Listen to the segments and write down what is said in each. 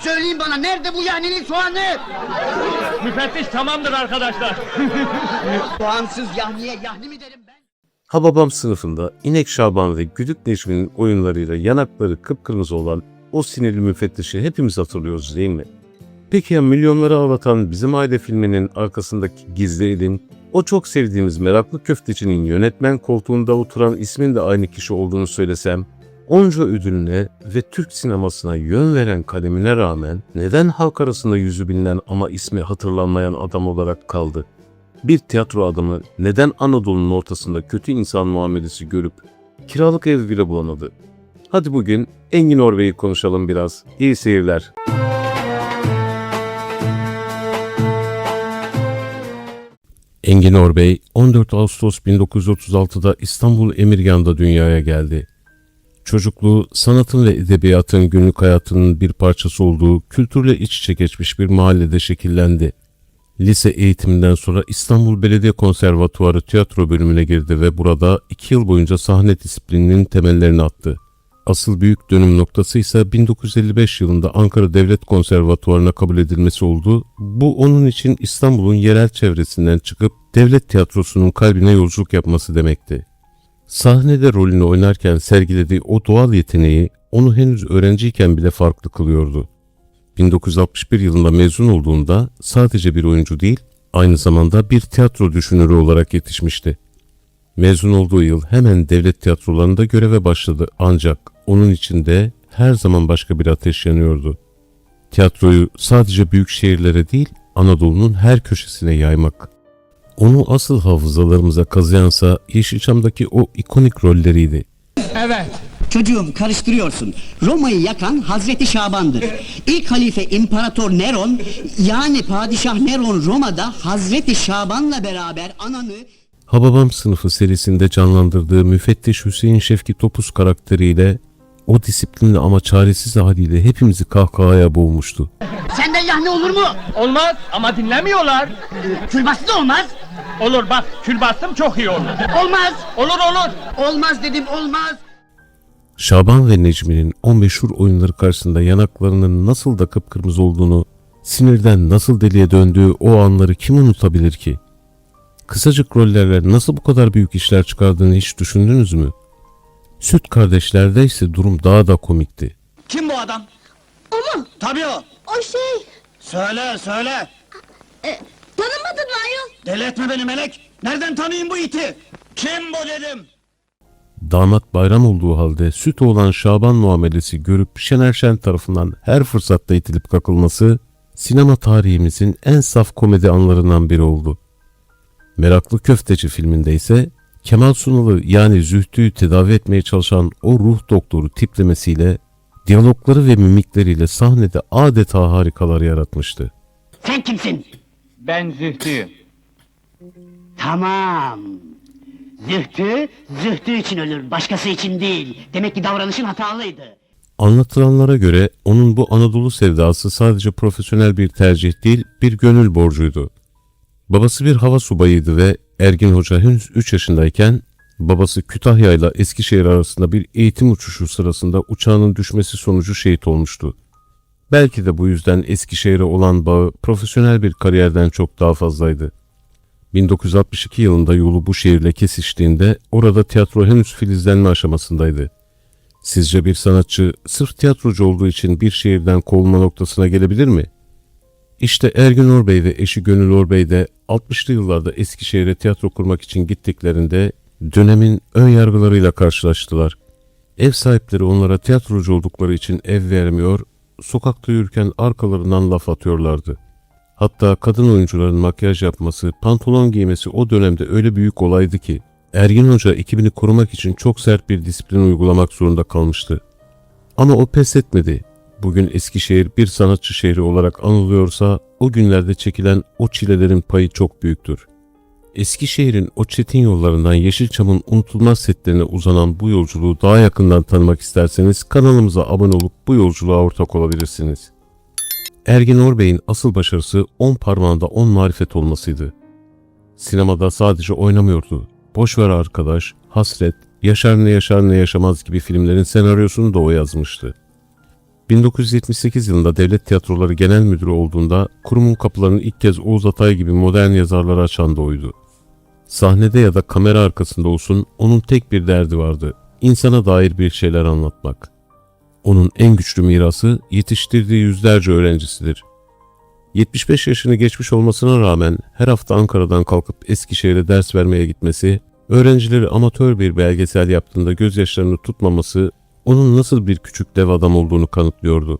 Söyleyin bana, nerede bu yahninin soğanı? Müfettiş tamamdır arkadaşlar. Soğansız yahniye yahni mi derim ben? Hababam sınıfında İnek Şaban ve Güdük Necmi'nin oyunlarıyla yanakları kıpkırmızı olan o sinirli müfettişi hepimiz hatırlıyoruz değil mi? Peki ya milyonları ağlatan Bizim Aile filminin arkasındaki gizli elin, o çok sevdiğimiz meraklı köftecinin yönetmen koltuğunda oturan ismin de aynı kişi olduğunu söylesem, onca ödülüne ve Türk sinemasına yön veren kalemine rağmen neden halk arasında yüzü bilinen ama ismi hatırlanmayan adam olarak kaldı? Bir tiyatro adamı neden Anadolu'nun ortasında kötü insan muamelesi görüp kiralık ev bile bulamadı? Hadi bugün Engin Orbey'i konuşalım biraz. İyi seyirler. Engin Orbey 14 Ağustos 1936'da İstanbul Emirgan'da dünyaya geldi. Çocukluğu sanatın ve edebiyatın günlük hayatının bir parçası olduğu kültürle iç içe geçmiş bir mahallede şekillendi. Lise eğitiminden sonra İstanbul Belediye Konservatuvarı tiyatro bölümüne girdi ve burada 2 yıl boyunca sahne disiplininin temellerini attı. Asıl büyük dönüm noktası ise 1955 yılında Ankara Devlet Konservatuvarı'na kabul edilmesi oldu. Bu onun için İstanbul'un yerel çevresinden çıkıp devlet tiyatrosunun kalbine yolculuk yapması demekti. Sahnede rolünü oynarken sergilediği o doğal yeteneği onu henüz öğrenciyken bile farklı kılıyordu. 1961 yılında mezun olduğunda sadece bir oyuncu değil, aynı zamanda bir tiyatro düşünürü olarak yetişmişti. Mezun olduğu yıl hemen devlet tiyatrolarında göreve başladı ancak onun içinde her zaman başka bir ateş yanıyordu. Tiyatroyu sadece büyük şehirlere değil, Anadolu'nun her köşesine yaymak. Onu asıl hafızalarımıza kazıyansa Yeşilçam'daki o ikonik rolleriydi. Evet. Çocuğum, karıştırıyorsun. Roma'yı yakan Hazreti Şaban'dır. İlk halife İmparator Neron, yani Padişah Neron Roma'da Hazreti Şaban'la beraber ananı... Hababam sınıfı serisinde canlandırdığı müfettiş Hüseyin Şevki Topuz karakteriyle o disiplinli ama çaresiz haliyle hepimizi kahkahaya boğmuştu. Senden yahni olur mu? Olmaz ama dinlemiyorlar. Külbastı da olmaz. Olur bak, kül bastım çok iyi olur. Olmaz. Olur olur. Olmaz dedim, olmaz. Şaban ve Necmi'nin o meşhur oyunları karşısında yanaklarının nasıl da kıpkırmızı olduğunu, sinirden nasıl deliye döndüğü o anları kim unutabilir ki? Kısacık rollerle nasıl bu kadar büyük işler çıkardığını hiç düşündünüz mü? Süt Kardeşler'de ise durum daha da komikti. Kim bu adam? O mu? Tabii o. O şey... Söyle. Tanımadın mı ayol? Deli etme beni Melek. Nereden tanıyayım bu iti? Kim bu dedim? Damat bayram olduğu halde süt olan Şaban muamelesi görüp Şener Şen tarafından her fırsatta itilip kakılması, sinema tarihimizin en saf komedi anlarından biri oldu. Meraklı Köfteci filminde ise Kemal Sunal'ı yani Zühtü'yü tedavi etmeye çalışan o ruh doktoru tiplemesiyle, diyalogları ve mimikleriyle sahnede adeta harikalar yaratmıştı. Sen kimsin? Ben Zühtü'yüm. Tamam. Zühtü için ölür, başkası için değil. Demek ki davranışın hatalıydı. Anlatılanlara göre onun bu Anadolu sevdası sadece profesyonel bir tercih değil, bir gönül borcuydu. Babası bir hava subayıydı ve Ergin Hoca henüz 3 yaşındayken babası Kütahya ile Eskişehir arasında bir eğitim uçuşu sırasında uçağının düşmesi sonucu şehit olmuştu. Belki de bu yüzden Eskişehir'e olan bağı profesyonel bir kariyerden çok daha fazlaydı. 1962 yılında yolu bu şehirle kesiştiğinde orada tiyatro henüz filizlenme aşamasındaydı. Sizce bir sanatçı sırf tiyatrocu olduğu için bir şehirden kovulma noktasına gelebilir mi? İşte Ergin Orbey ve eşi Gönül Orbey de 60'lı yıllarda Eskişehir'e tiyatro kurmak için gittiklerinde dönemin ön yargılarıyla karşılaştılar. Ev sahipleri onlara tiyatrocu oldukları için ev vermiyor, sokakta yürürken arkalarından laf atıyorlardı. Hatta kadın oyuncuların makyaj yapması, pantolon giymesi o dönemde öyle büyük olaydı ki Ergin Hoca ekibini korumak için çok sert bir disiplin uygulamak zorunda kalmıştı. Ama o pes etmedi. Bugün Eskişehir bir sanatçı şehri olarak anılıyorsa o günlerde çekilen o çilelerin payı çok büyüktür. Eskişehir'in o çetin yollarından Yeşilçam'ın unutulmaz setlerine uzanan bu yolculuğu daha yakından tanımak isterseniz kanalımıza abone olup bu yolculuğa ortak olabilirsiniz. Ergin Orbey'in asıl başarısı 10 parmağında 10 marifet olmasıydı. Sinemada sadece oynamıyordu. Boşver Arkadaş, Hasret, Yaşar ne yaşar ne yaşamaz gibi filmlerin senaryosunu da o yazmıştı. 1978 yılında Devlet Tiyatroları Genel Müdürü olduğunda kurumun kapılarını ilk kez Oğuz Atay gibi modern yazarlara açan da oydu. Sahnede ya da kamera arkasında olsun onun tek bir derdi vardı: insana dair bir şeyler anlatmak. Onun en güçlü mirası yetiştirdiği yüzlerce öğrencisidir. 75 yaşını geçmiş olmasına rağmen her hafta Ankara'dan kalkıp Eskişehir'e ders vermeye gitmesi, öğrencileri amatör bir belgesel yaptığında gözyaşlarını tutmaması onun nasıl bir küçük dev adam olduğunu kanıtlıyordu.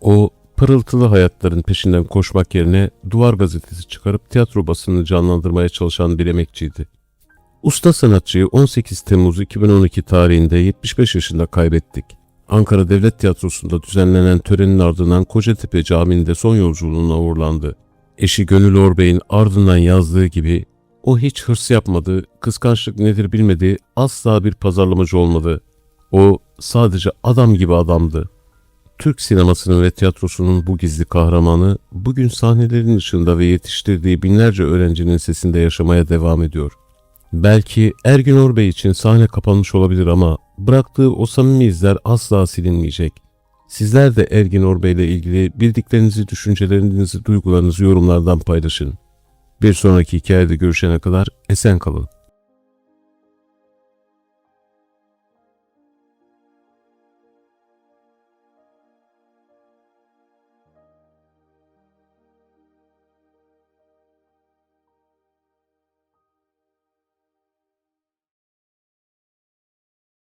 O, pırıltılı hayatların peşinden koşmak yerine Duvar gazetesi çıkarıp tiyatro basınını canlandırmaya çalışan bir emekçiydi. Usta sanatçıyı 18 Temmuz 2012 tarihinde 75 yaşında kaybettik. Ankara Devlet Tiyatrosu'nda düzenlenen törenin ardından Kocatepe Camii'nde son yolculuğuna uğurlandı. Eşi Gönül Orbey'in ardından yazdığı gibi, o hiç hırs yapmadı, kıskançlık nedir bilmedi, asla bir pazarlamacı olmadı. O sadece adam gibi adamdı. Türk sinemasının ve tiyatrosunun bu gizli kahramanı bugün sahnelerin ışığında ve yetiştirdiği binlerce öğrencinin sesinde yaşamaya devam ediyor. Belki Ergün Orbey için sahne kapanmış olabilir ama bıraktığı o samimi izler asla silinmeyecek. Sizler de Ergün Orbey ile ilgili bildiklerinizi, düşüncelerinizi, duygularınızı yorumlardan paylaşın. Bir sonraki hikayede görüşene kadar esen kalın.